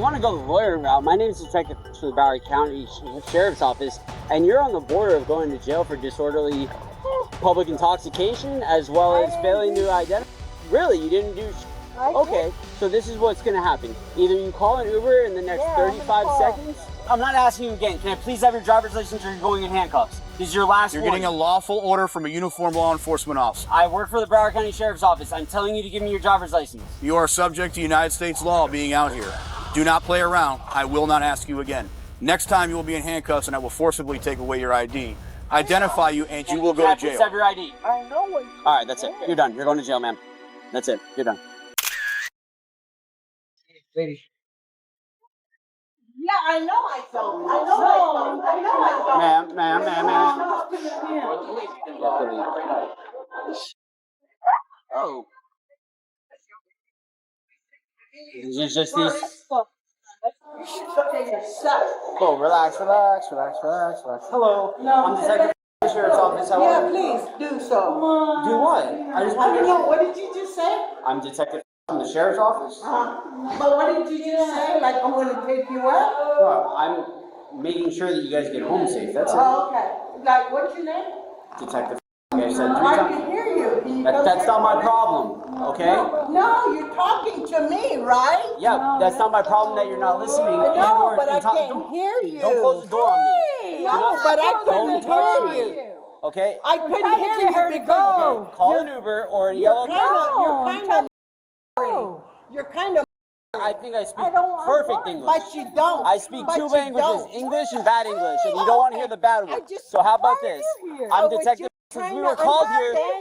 want to go the lawyer route, my name is Detective for the Broward County Sheriff's Office, and you're on the border of going to jail for disorderly public intoxication as well as failing to identify. Really, you didn't do? Okay, so this is what's going to happen. Either you call an Uber in the next 35 seconds. I'm not asking you again. Can I please have your driver's license, or you're going in handcuffs? This is your last You're warning. getting a lawful order from a uniformed law enforcement officer. I work for the Broward County Sheriff's Office. I'm telling you to give me your driver's license. You are subject to United States law being out here. Do not play around. I will not ask you again. Next time you will be in handcuffs and I will forcibly take away your ID, identify you, and you will go to jail. Please have your ID. I know what. All right, that's it. You're done. You're going to jail, ma'am. That's it. You're done. Lady. Yeah, I know I don't. I know I don't. Ma'am. Oh. It's just these. Oh, relax. Hello. No. I'm Detective for the Sheriff's Office. How are you? Please do so. Do what? I just want to know. What did you just say? I'm Detective from the Sheriff's Office. But what did you just say? Like I'm going to pick you up? Well, I'm making sure that you guys get home safe. That's it. Oh, okay. Like, what's your name? Detective. Like I said 3 I times. can hear you. Can you That's not my problem, okay? No, you're talking to me, right? Yeah, that's not my problem that you're not listening. No, but I can't hear you. Don't close the door on me. No, but I couldn't hear you. Okay? I couldn't hear you because Call an Uber or a yellow cab. you're kind of I think I speak perfect English. but you don't. I speak But 2 you languages, don't. English and bad English, and you don't want to hear the bad one. So how about this? I'm Detective. We were called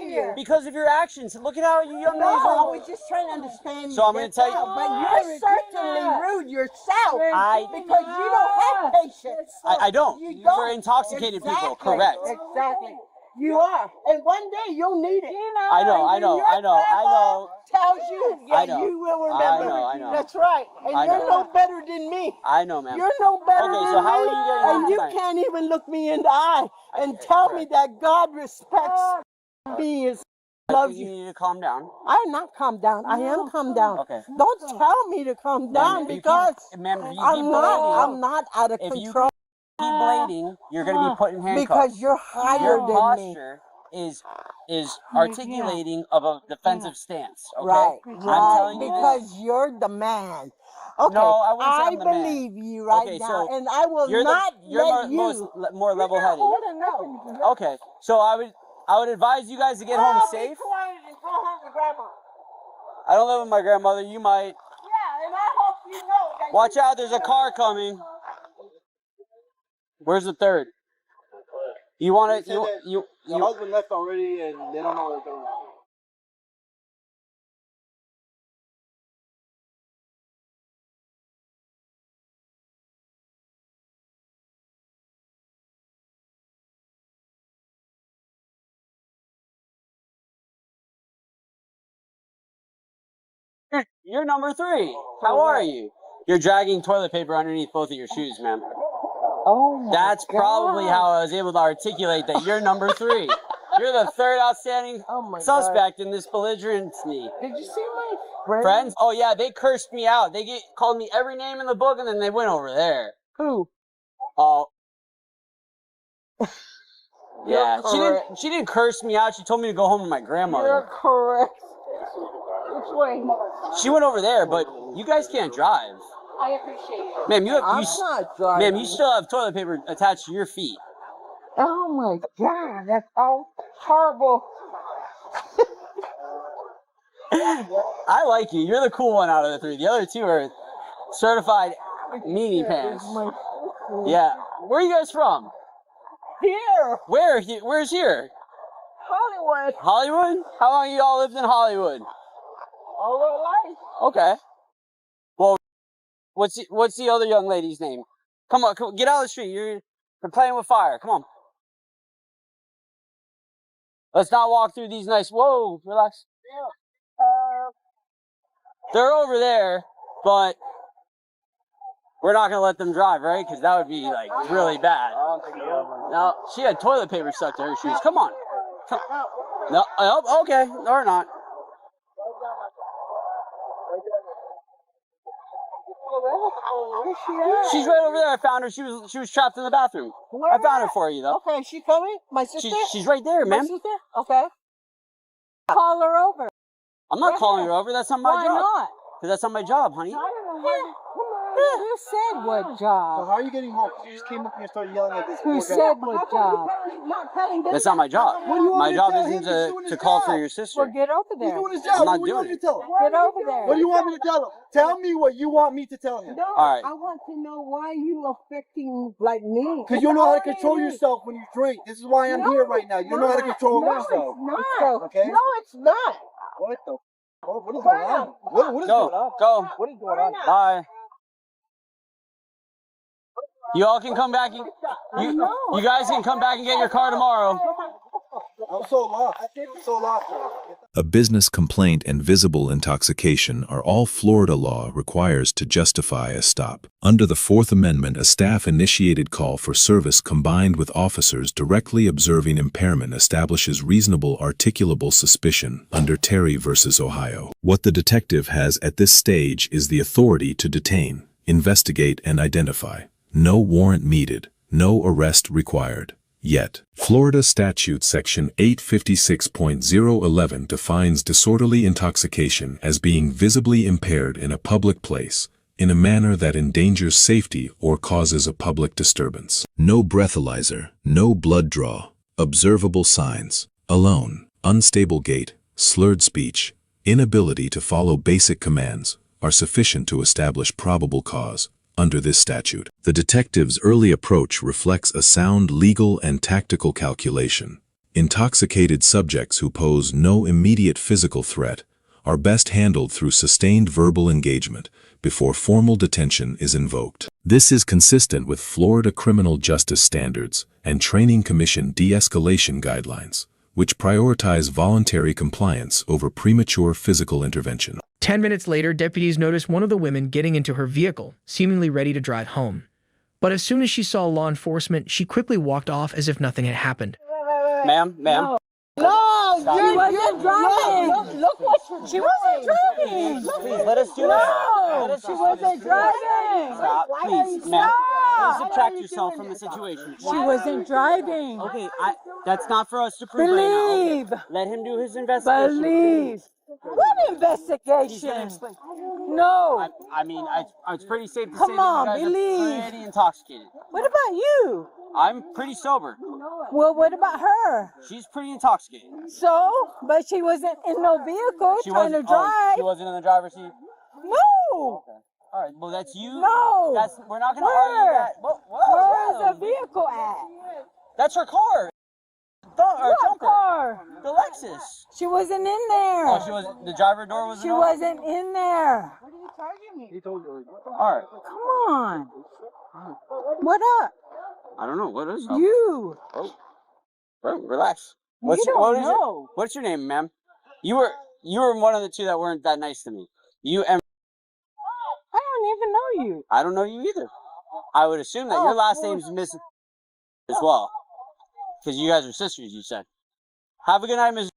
here because of your actions. Look at how you young ladies I are. was just trying to understand. So I'm going to tell you. But you're certainly rude yourself. Because you don't have patience. I don't. You don't. For intoxicated people, Exactly. correct. Exactly. You are. And one day you'll need it. I know. Tells you, yeah, I know. you will remember. I know. That's right. And I you're know. no better than me. I know, ma'am. You're no better Okay, than so how me. are you getting home and you tonight? can't even look me in the eye and tell me that God respects me and loves You you. need to calm down. I'm not calm down. I am calm down. Okay. Don't tell me to calm down because Ma'am, if you keep I'm blading, not out of if you control. keep blading, you're going to be put in handcuffs. Because you're higher Your than me. posture is articulating of a defensive stance. Okay? Right, I'm right. telling you Because you're the man. Okay, No, I wouldn't say I'm the man. believe you right Okay, now, so and I will you're not you're let you. more level-headed. No. Okay, so I would advise you guys to get home safe. Be quiet and go home to grandma. I don't live with my grandmother. You might. Yeah, and I hope you know that. Watch out! There's a car coming. Where's the third? You want to? You. The husband left already, and they don't know what's going on. You're number 3. How are you? You're dragging toilet paper underneath both of your shoes, ma'am. Oh my That's probably how I was able to articulate that you're number 3. You're the third outstanding suspect in this belligerency. Did you see my Friends? Oh yeah, they cursed me out. They called me every name in the book, and then they went over there. Who? Oh. Yeah, correct. she didn't curse me out. She told me to go home with my grandmother. You're correct. Which way? She went over there, but you guys can't drive. I appreciate it. Ma'am, I'm not driving. Ma'am, you still have toilet paper attached to your feet. Oh my God, that's all horrible. I like you. You're the cool one out of the 3. The other 2 are certified meanie pants. Yeah. Where are you guys from? Here. Where's here? Hollywood. Hollywood? How long you all lived in Hollywood? All our life. Okay. Well, what's the other young lady's name? Come on, get out of the street. You're playing with fire. Come on. Let's not walk through these nice. Whoa, relax. They're over there, but we're not gonna let them drive, right? Because that would be like really bad. No, she had toilet paper stuck to her shoes. Come on. No, okay, or not. Where's she at? She's right over there. I found her. She was trapped in the bathroom. Where I found her at? for you though. Okay, she coming? My sister? She's right there, My ma'am. sister? Okay. Call her over. I'm not calling her over. That's not my Why job. not? Because that's not my job, honey. I don't know how. Who said what So job? how are you getting home? You just came up here and started yelling at this Who poor said guy. what job? That's not my job. What do you want My me to job tell isn't him? He's doing to his call job. for your Well, sister. get over He's there. doing his I'm job. not What do you want doing me to tell him? Get over there. What do you want me to tell him? Tell me what you want me to tell him. No, All right. I want to know why you affecting like me. Because you know how to control yourself when you drink. This is why I'm here right now. You know how to control yourself. No, it's not. Okay? No, it's not. What the? What is going on? What is going on? Go. What is going on? Bye. You all can come back. You guys can come back and get your car tomorrow. I'm so lost. I'm so lost. A business complaint and visible intoxication are all Florida law requires to justify a stop. Under the Fourth Amendment, a staff-initiated call for service combined with officers directly observing impairment establishes reasonable articulable suspicion under Terry v. Ohio. What the detective has at this stage is the authority to detain, investigate, and identify. No warrant needed, no arrest required. Yet, Florida Statute Section 856.011 defines disorderly intoxication as being visibly impaired in a public place, in a manner that endangers safety or causes a public disturbance. No breathalyzer, no blood draw, observable signs, alone, unstable gait, slurred speech, inability to follow basic commands are sufficient to establish probable cause. Under this statute, the detective's early approach reflects a sound legal and tactical calculation. Intoxicated subjects who pose no immediate physical threat are best handled through sustained verbal engagement before formal detention is invoked. This is consistent with Florida criminal justice standards and Training Commission de-escalation guidelines, which prioritize voluntary compliance over premature physical intervention. 10 minutes later, deputies noticed one of the women getting into her vehicle, seemingly ready to drive home. But as soon as she saw law enforcement, she quickly walked off as if nothing had happened. Ma'am. No, you wasn't driving. Look what she wasn't driving. Please, let us do No, she wasn't driving. Stop, please, ma'am. Please subtract yourself from the situation. She wasn't driving. Okay, that's not for us to prove right now. Believe. Okay. Let him do his investigation. Believe. What He's gonna investigation? explain. No. I mean, it's pretty safe to Come say on, that you guys believe. are pretty intoxicated. What about you? I'm pretty sober. Well, what about her? She's pretty intoxicated. So, but she wasn't in no vehicle trying to drive. She wasn't in the driver's seat. No. All right. Well, that's you. No. We're not gonna argue that. Where's the vehicle at? That's her car. What Jumper. car? The Lexus. She wasn't in there. Oh, she was. The driver door wasn't She open? wasn't in there. He told you. All right. Come on. What up? I don't know. What is it? You. Bro, relax. You don't know. What's your name, ma'am? You were one of the two that weren't that nice to me. You and I don't even know you. I don't know you either. I would assume that your last name's Miss as well, because you guys are sisters. You said. Have a good night, Miss.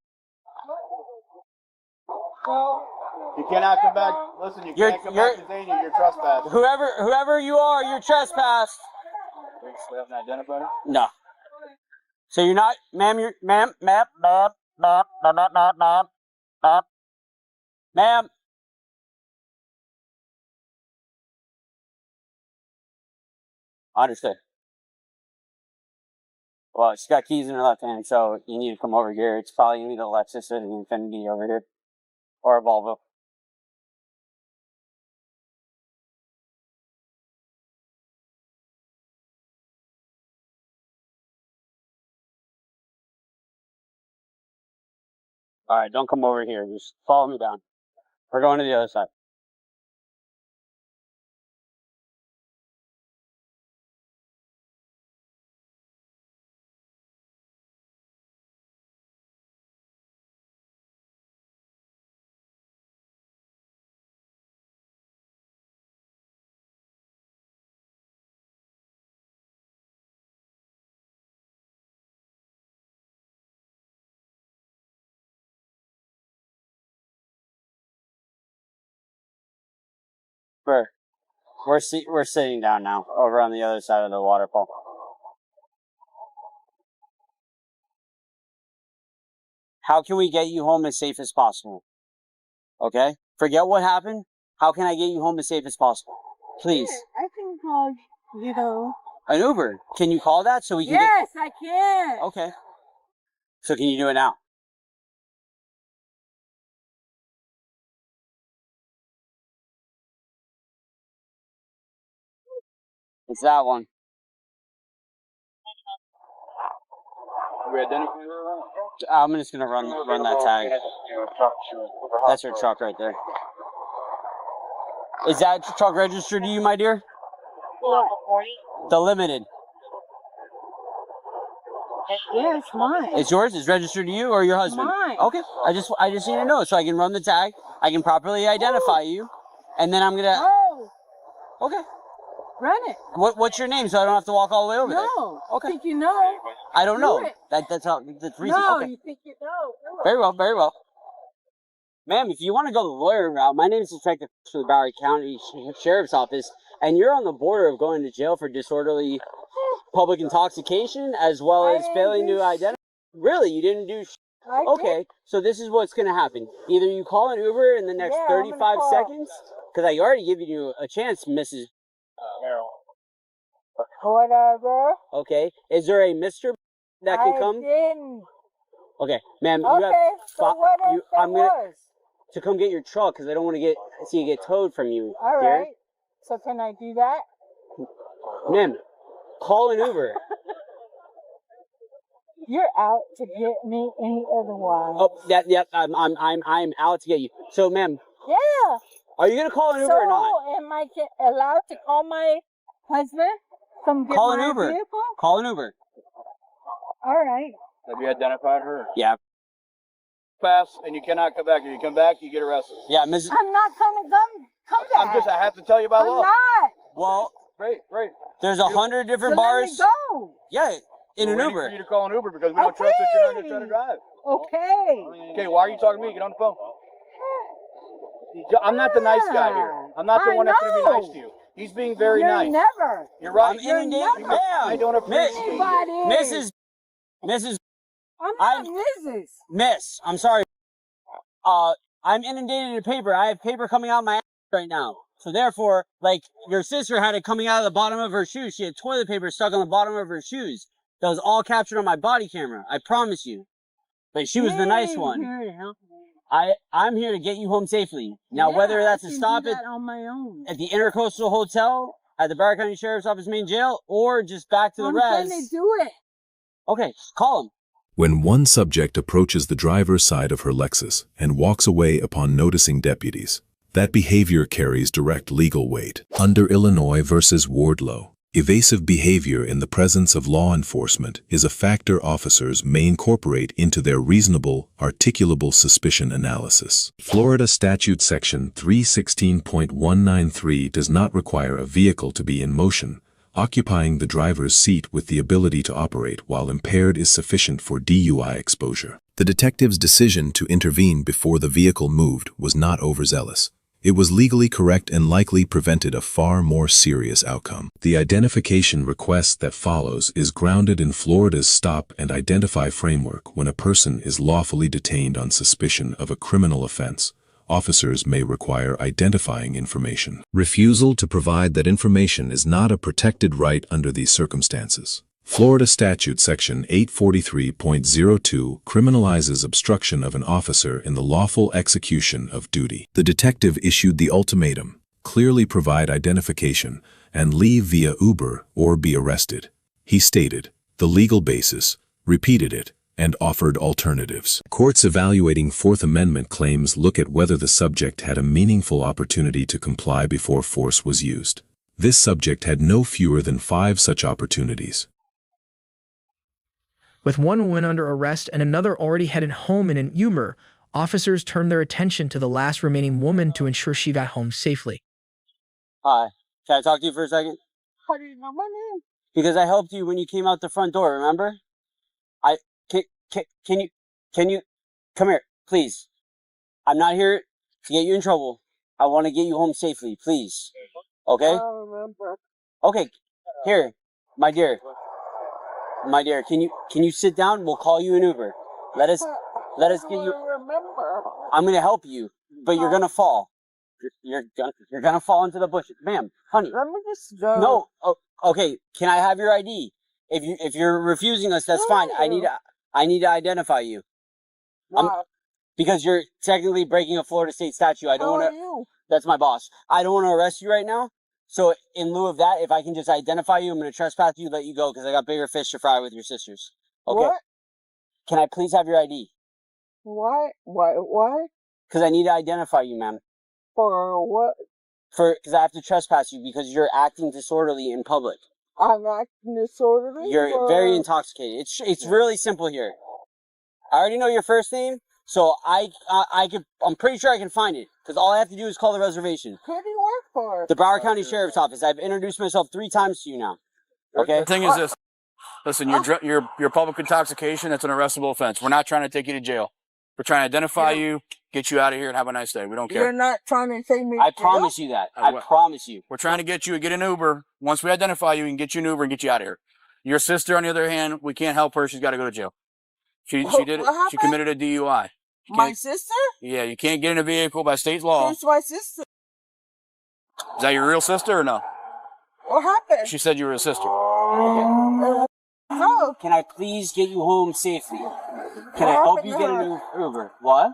You cannot come back. Listen, you can't come back to Zania. You're trespassing. Whoever you are, you're trespassed. We haven't identified her? No. So you're not, ma'am. You're ma'am. Understood. Well, she's got keys in her left hand, so you need to come over here. It's probably gonna be the Lexus or the Infiniti over here, or a Volvo. All right, don't come over here. Just follow me down. We're going to the other side. Where? We're sitting down now, over on the other side of the waterfall. How can we get you home as safe as possible? Okay? Forget what happened. How can I get you home as safe as possible? Please. I can call, you know. An Uber. Can you call that so we can Yes, I can. Okay. So can you do it now? It's that one. We identify her? I'm just gonna run that tag. That's her truck right there. Is that truck registered to you, my dear? The limited. Yes, mine. It's yours? It's registered to you or your husband? Mine. Okay. I just need to know so I can run the tag. I can properly identify you. And then I'm gonna Oh, Okay. run it. What's your name so I don't have to walk all the way over there? No. Okay. I think you know. I don't know. Do it. That's the reason. No, Okay. you think you know. Do it. Very well, very well. Ma'am, if you want to go the lawyer route, my name is Detective for the Broward County Sheriff's Office, and you're on the border of going to jail for disorderly public intoxication as well as failing to identify. Really, you didn't do. I Okay, so this is what's going to happen. Either you call an Uber in the next Yeah, I'm gonna 35 call. seconds, because I already given you a chance, Mrs. Whatever. Okay, is there a Mr. that can come? I didn't. Okay, ma'am, you Okay, have so fi- what if that I'm gonna was? to come get your truck because I don't want to see you get towed from you. All dear. right. So can I do that? Ma'am, call an Uber. You're out to get me any otherwise. Oh, I'm out to get you. So, ma'am, Yeah. are you gonna call an Uber So or not? am I allowed to call my husband? Come get Call an my Uber. vehicle? Call an Uber. All right. Have you identified her? Yeah, Pass, and you cannot come back. If you come back, you get arrested. yeah, Mrs. I'm not coming. Come back. I have to tell you about I'm law. not. Well, Right. there's 100 different So let bars. me go. Yeah, in an We're waiting for Uber. you to call an Uber because we don't trust that you're not going to try to drive. Okay. Okay, why are you talking to me? Get on the phone. I'm not the nice guy here. I'm not the one that's going to be nice to you. He's being very You're nice. never. You're right. I'm inundated, ma'am. I don't appreciate you. Anybody. Mrs. I'm not Mrs. Miss, I'm sorry. I'm inundated in paper. I have paper coming out of my ass right now. So therefore, like, your sister had it coming out of the bottom of her shoes. She had toilet paper stuck on the bottom of her shoes. That was all captured on my body camera. I promise you. But she was the nice one. Here to help me. I'm here to get you home safely. Now, Yeah, whether that's I to can stop do it that on my own. at the Intercoastal Hotel, at the Broward County Sheriff's Office main jail, or just back to the I'm res. gonna do it. Okay, call him. When one subject approaches the driver's side of her Lexus and walks away upon noticing deputies, that behavior carries direct legal weight. Under Illinois versus Wardlow, evasive behavior in the presence of law enforcement is a factor officers may incorporate into their reasonable, articulable suspicion analysis. Florida Statute Section 316.193 does not require a vehicle to be in motion. Occupying the driver's seat with the ability to operate while impaired is sufficient for DUI exposure. The detective's decision to intervene before the vehicle moved was not overzealous. It was legally correct and likely prevented a far more serious outcome. The identification request that follows is grounded in Florida's Stop and Identify framework. When a person is lawfully detained on suspicion of a criminal offense, officers may require identifying information. Refusal to provide that information is not a protected right under these circumstances. Florida Statute Section 843.02 criminalizes obstruction of an officer in the lawful execution of duty. The detective issued the ultimatum: clearly provide identification and leave via Uber or be arrested. He stated the legal basis, repeated it, and offered alternatives. Courts evaluating Fourth Amendment claims look at whether the subject had a meaningful opportunity to comply before force was used. This subject had no fewer than 5 such opportunities. With one woman under arrest and another already headed home in an Uber, officers turned their attention to the last remaining woman to ensure she got home safely. Hi. Can I talk to you for a second? How do you know my name? Because I helped you when you came out the front door, remember? Can you come here, please? I'm not here to get you in trouble. I want to get you home safely, please. Okay? I don't remember. Okay. Here, my dear. My dear, can you sit down? We'll call you an Uber. Let us get you. Remember. I'm gonna help you, but you're gonna fall. You're gonna fall into the bushes, ma'am, honey. Let me just go. No. Oh, okay. Can I have your ID? If you're refusing us, that's fine. I need to identify you. Why? Because you're technically breaking a Florida state statute. I don't want to. That's my boss. I don't want to arrest you right now. So in lieu of that, if I can just identify you, I'm going to trespass you, let you go, because I got bigger fish to fry with your sisters. Okay? What? Can I please have your ID? Why? Why? Because I need to identify you, ma'am. For what? Because I have to trespass you because you're acting disorderly in public. I'm acting disorderly? You're very intoxicated. It's really simple here. I already know your first name, so I'm pretty sure I can find it, because all I have to do is call the reservation. Who do you work for? The Broward County Sheriff's Office. I've introduced myself 3 times to you now. Okay? The thing is this. Listen, your public intoxication, that's an arrestable offense. We're not trying to take you to jail. We're trying to identify you, get you out of here, and have a nice day. We don't care. You're not trying to take me to I jail? promise you that. I promise you. We're trying to get an Uber. Once we identify you, we can get you an Uber and get you out of here. Your sister, on the other hand, we can't help her. She's got to go to jail. She did it. She committed a DUI. My sister? Yeah, you can't get in a vehicle by state law. Who's my sister? Is that your real sister or no? What happened? She said you were a sister. No. Can I please get you home safely? Can I help you get an Uber? What?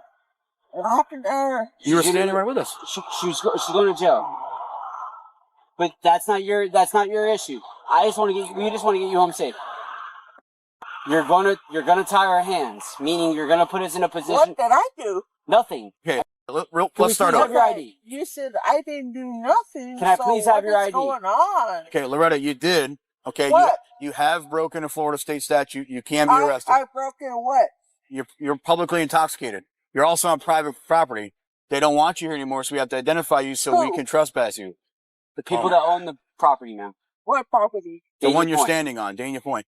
What happened to her? You were standing right with us. She's going to jail. But that's not your issue. We just want to get you home safe. You're gonna tie our hands, meaning you're gonna put us in a position. What did I do? Nothing. Okay, let's start Have over. your ID. You said I didn't do nothing. Can I please have your ID? What's going on? Okay, Loretta, you did. Okay, What? you have broken a Florida state statute. You can be arrested. I broken what? You're publicly intoxicated. You're also on private property. They don't want you here anymore, so we have to identify you so we can trespass you. The people that own the property, ma'am. What property? The one you're standing on, Dania Point.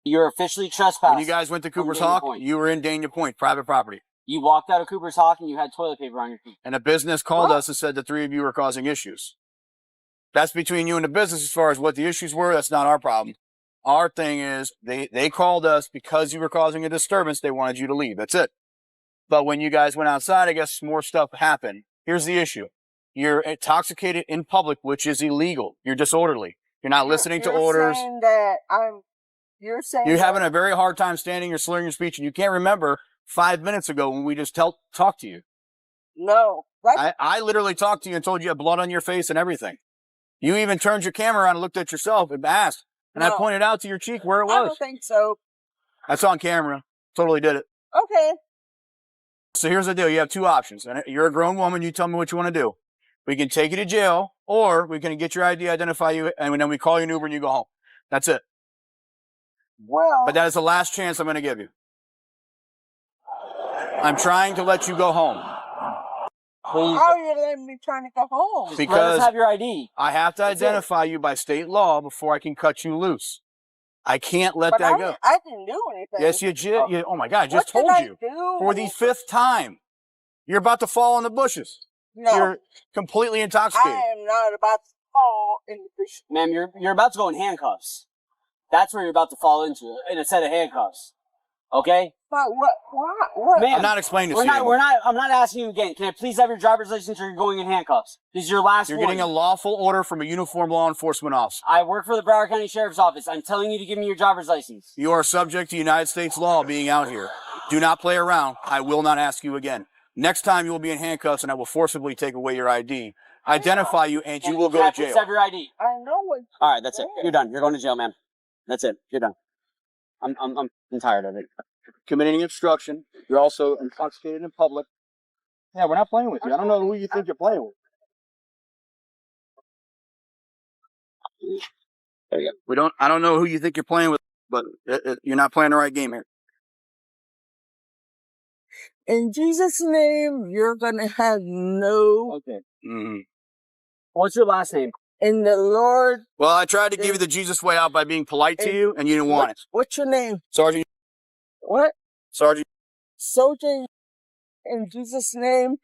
You're officially trespassed. When you guys went to Cooper's Hawk, you were in Dania Point, private property. You walked out of Cooper's Hawk and you had toilet paper on your feet. And a business called us and said the 3 of you were causing issues. That's between you and the business as far as what the issues were. That's not our problem. Our thing is they called us because you were causing a disturbance. They wanted you to leave. That's it. But when you guys went outside, I guess more stuff happened. Here's the issue. You're intoxicated in public, which is illegal. You're disorderly. You're not listening to orders. You're saying You're having a very hard time standing or slurring your speech, and you can't remember 5 minutes ago when we just talked to you. No. I literally talked to you and told you had blood on your face and everything. You even turned your camera on and looked at yourself and asked. And I pointed out to your cheek where it was. I don't think so. That's on camera. Totally did it. Okay. So here's the deal. You have 2 options. And you're a grown woman. You tell me what you want to do. We can take you to jail, or we can get your ID, identify you, and then we call you an Uber and you go home. That's it. Well. But that is the last chance I'm going to give you. I'm trying to let you go home. Please. How are you letting me trying to go home? Because let us have your ID. I have to identify you by state law before I can cut you loose. I can't let that go. I didn't do anything. Yes, you did. Oh my God, I just What told did you. I do? For the 5th time. You're about to fall in the bushes. No. You're completely intoxicated. I am not about to fall in the bushes. Ma'am, you're about to go in handcuffs. That's where you're about to fall into, in a set of handcuffs. Okay? But what? Ma'am, I'm not explaining this to you. I'm not asking you again. Can I please have your driver's license or you're going in handcuffs? This is your last You're warning. getting a lawful order from a uniformed law enforcement officer. I work for the Broward County Sheriff's Office. I'm telling you to give me your driver's license. You are subject to United States law being out here. Do not play around. I will not ask you again. Next time you will be in handcuffs and I will forcibly take away your ID, identify you, and you will go to jail. Please have your ID. I know what. All right, that's it. You're done. You're going to jail, ma'am. That's it. You're done. I'm tired of it. Committing obstruction. You're also intoxicated in public. Yeah, we're not playing with you. I don't know who you think you're playing with. There you go. I don't know who you think you're playing with, but you're not playing the right game here. In Jesus' name, you're gonna have no. Okay. Mm-hmm. What's your last name? In the Lord. Well, I tried to give you the Jesus way out by being polite to you, and you didn't want it. What's your name? Sergeant. What? Sergeant. Soldier. In Jesus' name.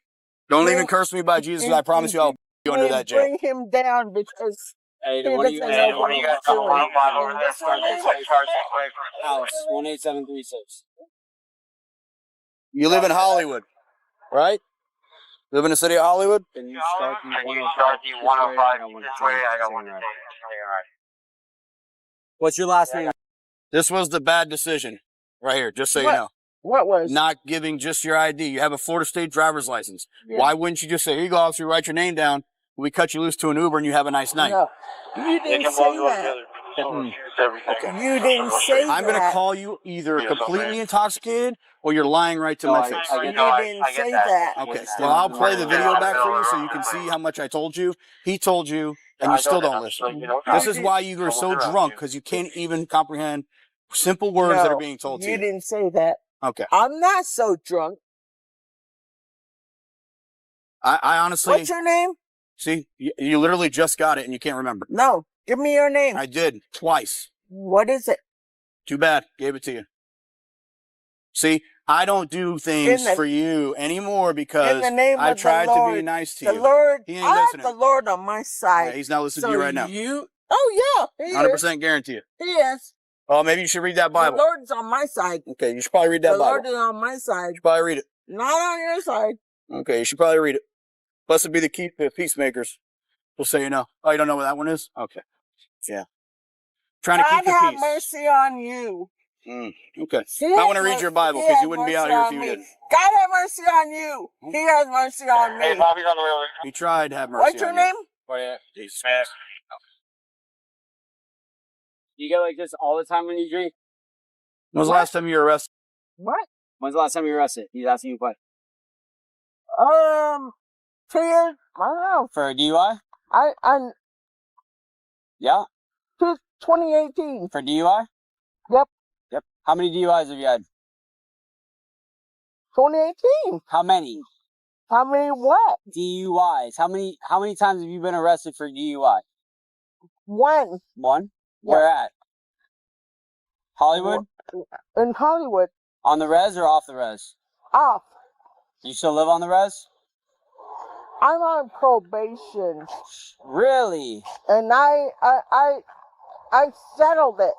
Don't even curse me by Jesus. I promise you I'll You under that jail. Bring him down because Hey, he what do you doesn't guys know what he's doing. House 18736. You live in Hollywood, right? Live in the city of Hollywood? Can you start the 105? What's your last name? This was the bad decision right here, just so you What? know. What was? Not giving just your ID. You have a Florida State driver's license. Yeah. Why wouldn't you just say, here you go, officer, write your name down, we cut you loose to an Uber and you have a nice night? No. You didn't say that. You didn't say that. I'm going to call you either completely intoxicated or you're lying right to my face. You didn't say that. Okay, well, I'll play the video back for you so you can see how much I told you. He told you, and you still don't listen. This is why you are so drunk, because you can't even comprehend simple words that are being told to you. You didn't say that. Okay. I'm not so drunk. I honestly... What's your name? See, you literally just got it and you can't remember. No. Give me your name. I did, twice. What is it? Too bad, gave it to you. See, I don't do things for you anymore because I tried to be nice to you. The Lord, He ain't I listening. have the Lord on my side. Yeah, he's not listening to you right now. Oh yeah, he 100% guarantee it. He is. Oh, maybe you should read that The Bible. Lord's on my side. Okay, you should probably read that The Bible. Lord is on my side. You should probably read it. Not on your side. Okay, you should probably read it. Blessed be the peacemakers. We'll say you know. Oh, you don't know what that one is? Okay. Yeah. Trying to God keep the have peace. mercy on you. Okay. He I want to has read your mercy- Bible he because has you wouldn't be out mercy here if on you me. didn't. God have mercy on you. He has mercy on me. Hey, Bobby's on the way over. He tried to have mercy What's your on name? you. Jesus. You get like this all the time when you drink? When was the last time you were arrested? What? When's the last time you were arrested? He's asking you a question. 2 years? I don't know. For a DUI? I'm Yeah. 2018. For DUI? Yep. Yep. How many DUIs have you had? 2018. How many? How many what? DUIs. How many times have you been arrested for DUI? One. One? Yeah. Where at? Hollywood? In Hollywood. On the res or off the res? Off. You still live on the res? I'm on probation. Really? And I settled it.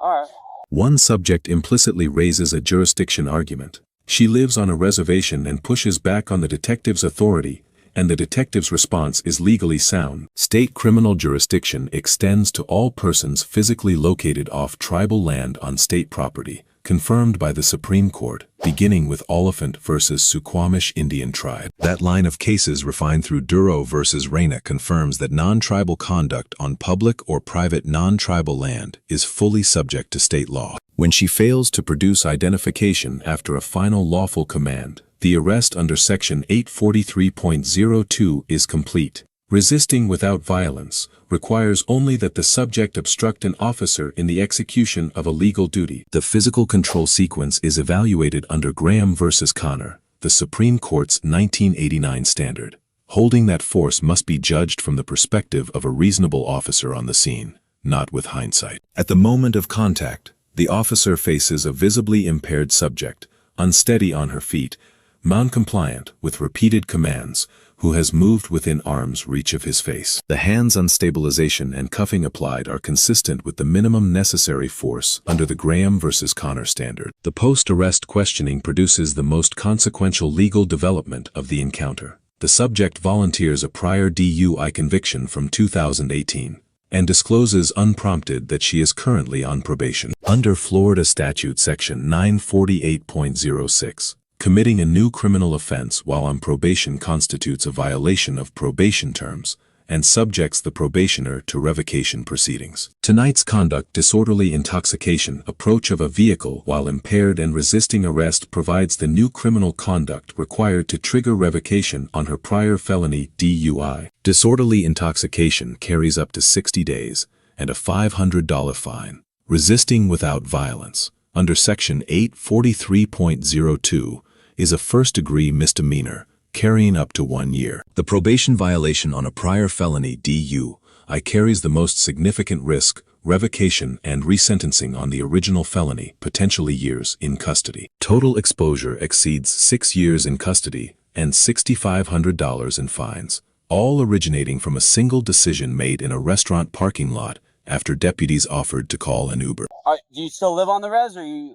Alright. One subject implicitly raises a jurisdiction argument. She lives on a reservation and pushes back on the detective's authority, and the detective's response is legally sound. State criminal jurisdiction extends to all persons physically located off tribal land on state property, confirmed by the Supreme Court, beginning with Oliphant versus Suquamish Indian Tribe. That line of cases refined through Duro versus Reyna confirms that non-tribal conduct on public or private non-tribal land is fully subject to state law. When she fails to produce identification after a final lawful command, the arrest under Section 843.02 is complete. Resisting without violence requires only that the subject obstruct an officer in the execution of a legal duty. The physical control sequence is evaluated under Graham versus Connor, the Supreme Court's 1989 standard, holding that force must be judged from the perspective of a reasonable officer on the scene, not with hindsight. At the moment of contact, the officer faces a visibly impaired subject, unsteady on her feet, non-compliant with repeated commands, who has moved within arm's reach of his face. The hands-on stabilization and cuffing applied are consistent with the minimum necessary force under the Graham versus Connor standard. The post-arrest questioning produces the most consequential legal development of the encounter. The subject volunteers a prior DUI conviction from 2018 and discloses unprompted that she is currently on probation. Under Florida Statute Section 948.06, committing a new criminal offense while on probation constitutes a violation of probation terms and subjects the probationer to revocation proceedings. Tonight's conduct disorderly intoxication approach of a vehicle while impaired and resisting arrest provides the new criminal conduct required to trigger revocation on her prior felony DUI. Disorderly intoxication carries up to 60 days and a $500 fine. Resisting without violence under Section 843.02 is a first-degree misdemeanor, carrying up to 1 year. The probation violation on a prior felony DUI carries the most significant risk, revocation and resentencing on the original felony, potentially years in custody. Total exposure exceeds 6 years in custody and $6,500 in fines, all originating from a single decision made in a restaurant parking lot after deputies offered to call an Uber. Do you still live on the res, or you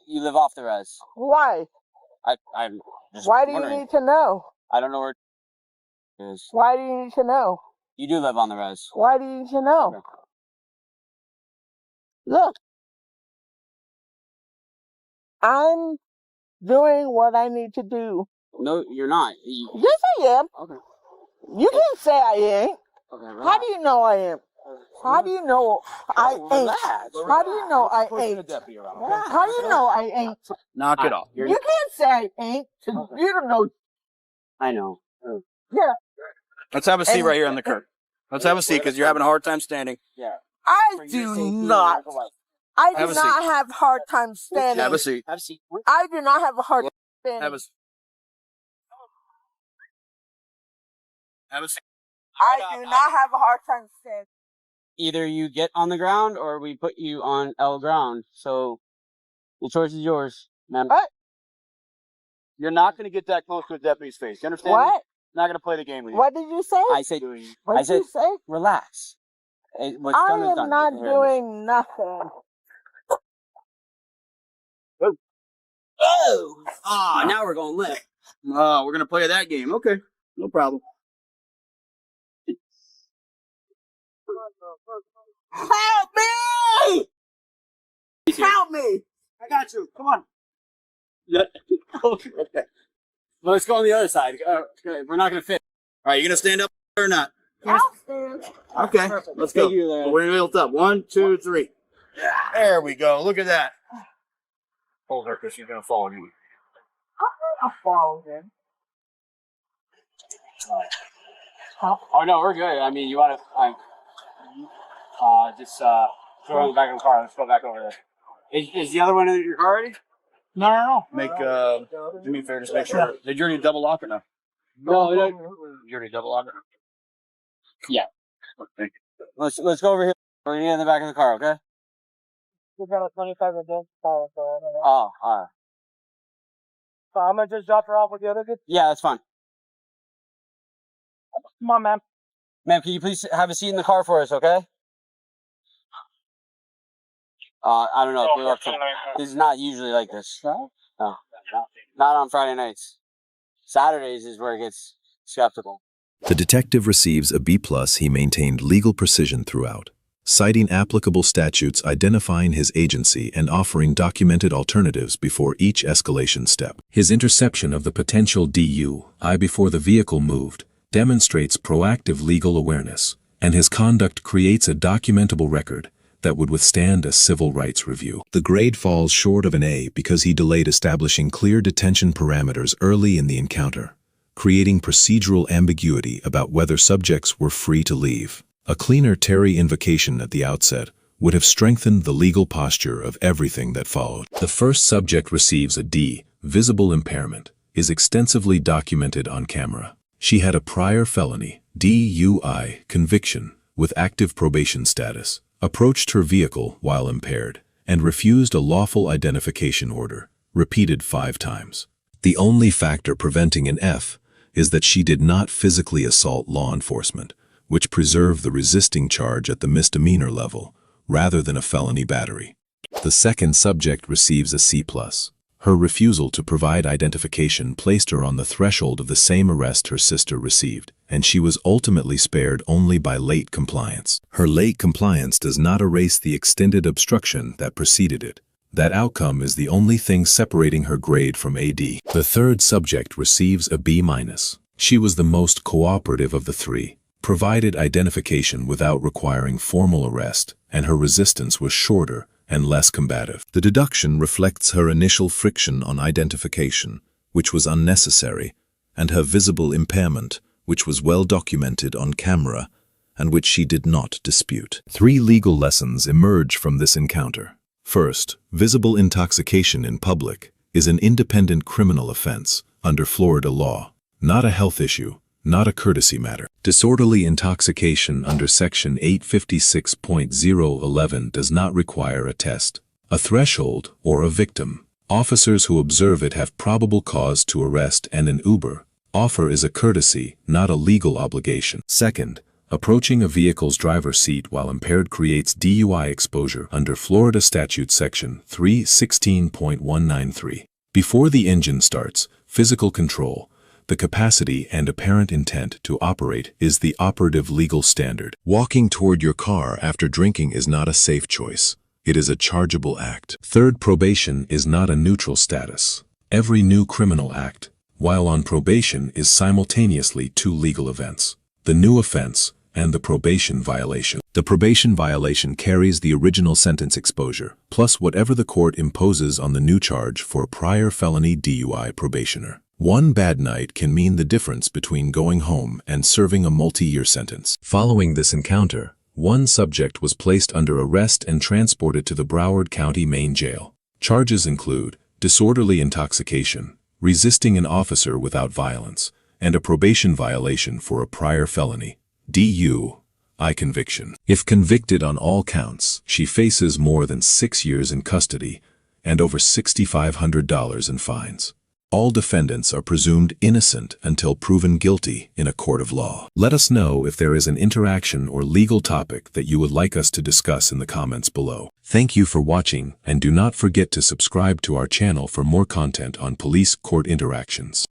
live off the res? Why? I'm just Why do you wondering. need to know? I don't know where it is. Why do you need to know? You do live on the res. Why do you need to know? Okay. Look, I'm doing what I need to do. No, you're not. Yes, I am. Okay. You can't say I ain't. Okay. How do you know I am? How do you know I ain't? Relax. How do you know I ain't? How do you know I ain't? Knock it off. You can't say I ain't. You don't know. I know. Yeah. Let's have a seat right here on the curb. Let's have a seat because you're having a hard time standing. Yeah. I do not. I do Have a not seat. have a hard time standing. Have a seat. Have a seat. I do not have a hard time standing. Have a seat. Have a seat. I do not have a hard time standing. Either you get on the ground or we put you on L ground. So the choice is yours, ma'am. What? You're not going to get that close to a deputy's face. You understand? What? Not going to play the game with you. What did you say? I said, What did you say? relax. What's I done is am done. not doing nothing. Oh! Ah, now we're going lit. Oh, we're going to play that game. Okay. No problem. Help me! Help me! I got you. Come on. Okay. Well, let's go on the other side. We're not going to fit. All right, you going to stand up or not? I'll stand. Okay. Let's go. Thank you, Larry. We're built up. 1, 2, 3. There we go. Look at that. Hold her because she's going to fall on you. I'll follow him. Oh, no, we're good. I mean, you want to just throw it in the back of the car. Let's go back over there. Is the other one in your car already? No. Make, do me a favor, just make sure. Did you already double lock or no? No. Did you already double lock or no? Yeah. Thank you. Let's go over here. We're going to get in the back of the car, okay? You got a 25 a day. Oh, all right. So I'm gonna just drop her off with the other kid. Yeah, that's fine. Come on, man. Ma'am, can you please have a seat in the car for us, okay? I don't know. This is not usually like this. No. Not on Friday nights. Saturdays is where it gets skeptical. The detective receives a B+. He maintained legal precision throughout, citing applicable statutes identifying his agency and offering documented alternatives before each escalation step. His interception of the potential DUI before the vehicle moved demonstrates proactive legal awareness, and his conduct creates a documentable record that would withstand a civil rights review. The grade falls short of an A because he delayed establishing clear detention parameters early in the encounter, creating procedural ambiguity about whether subjects were free to leave. A cleaner Terry invocation at the outset would have strengthened the legal posture of everything that followed. The first subject receives a D. Visible impairment is extensively documented on camera. She had a prior felony, DUI, conviction with active probation status, approached her vehicle while impaired, and refused a lawful identification order, repeated 5 times. The only factor preventing an F is that she did not physically assault law enforcement, which preserved the resisting charge at the misdemeanor level, rather than a felony battery. The second subject receives a C+. Her refusal to provide identification placed her on the threshold of the same arrest her sister received, and she was ultimately spared only by late compliance. Her late compliance does not erase the extended obstruction that preceded it. That outcome is the only thing separating her grade from AD. The third subject receives a B-. She was the most cooperative of the 3, provided identification without requiring formal arrest, and her resistance was shorter and less combative. The deduction reflects her initial friction on identification, which was unnecessary, and her visible impairment, which was well documented on camera, and which she did not dispute. 3 legal lessons emerge from this encounter. First, visible intoxication in public is an independent criminal offense under Florida law, not a health issue, not a courtesy matter. Disorderly intoxication under Section 856.011 does not require a test, a threshold, or a victim. Officers who observe it have probable cause to arrest, and an Uber, Offer is a courtesy, not a legal obligation. Second, approaching a vehicle's driver's seat while impaired creates DUI exposure under Florida Statute Section 316.193. Before the engine starts, physical control, the capacity and apparent intent to operate is the operative legal standard. Walking toward your car after drinking is not a safe choice. It is a chargeable act. Third, probation is not a neutral status. Every new criminal act, while on probation, is simultaneously two legal events: the new offense and the probation violation. The probation violation carries the original sentence exposure, plus whatever the court imposes on the new charge for a prior felony DUI probationer. One bad night can mean the difference between going home and serving a multi-year sentence. Following this encounter, one subject was placed under arrest and transported to the Broward County Main Jail. Charges include disorderly intoxication, resisting an officer without violence, and a probation violation for a prior felony, DUI conviction. If convicted on all counts, she faces more than 6 years in custody and over $6,500 in fines. All defendants are presumed innocent until proven guilty in a court of law. Let us know if there is an interaction or legal topic that you would like us to discuss in the comments below. Thank you for watching, and do not forget to subscribe to our channel for more content on police court interactions.